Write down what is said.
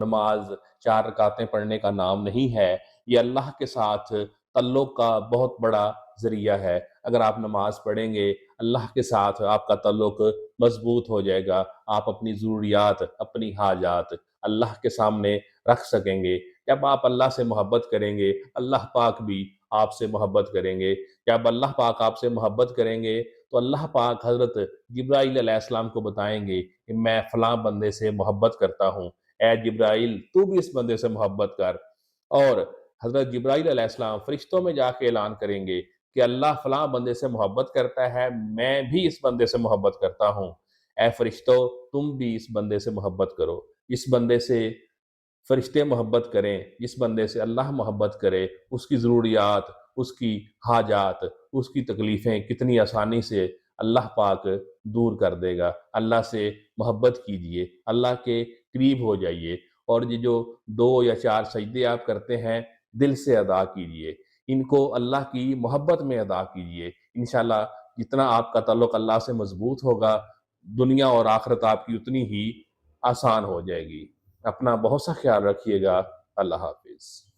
नमाज 4 रकातें पढ़ने का नाम नहीं है। ये अल्लाह के साथ तल्लुक़ का बहुत बड़ा ज़रिया है। अगर आप नमाज पढ़ेंगे, अल्लाह के साथ आपका तल्लुक़ मज़बूत हो जाएगा। आप अपनी ज़रूरियात, अपनी हाजात अल्लाह के सामने रख सकेंगे। जब आप अल्लाह से मोहब्बत करेंगे, अल्लाह पाक भी आपसे मोहब्बत करेंगे। जब अल्लाह पाक आपसे मोहब्बत करेंगे, तो अल्लाह पाक हज़रत जिब्राईल अलैहिस्सलाम को बताएँगे कि मैं फ़लाँ बंदे से मोहब्बत करता हूँ। ऐ जिब्राईल, तू भी इस बंदे से मोहब्बत कर। और हज़रत जिब्राईल अलैहिस्सलाम फ़रिश्तों में जाके ऐलान करेंगे कि अल्लाह फ़लाँ बंदे से मोहब्बत करता है, मैं भी इस बंदे से मोहब्बत करता हूँ। ऐ फ़रिश्तों, तुम भी इस बंदे से मोहब्बत करो। इस बंदे से फ़रिश्ते मोहब्बत करें, जिस बंदे से अल्लाह मोहब्बत करे, उसकी ज़रूरियात, उसकी हाजात, उसकी तकलीफ़ें कितनी आसानी से अल्लाह पाक दूर कर देगा। अल्लाह से मोहब्बत कीजिए, अल्लाह के करीब हो जाइए, और ये जो 2 या 4 सजदे आप करते हैं, दिल से अदा कीजिए। इनको अल्लाह की मोहब्बत में अदा कीजिए। इंशाअल्लाह जितना आपका ताल्लुक़ अल्लाह से मज़बूत होगा, दुनिया और आखिरत आपकी उतनी ही आसान हो जाएगी। अपना बहुत सा ख्याल रखिएगा। अल्लाह हाफ़िज़।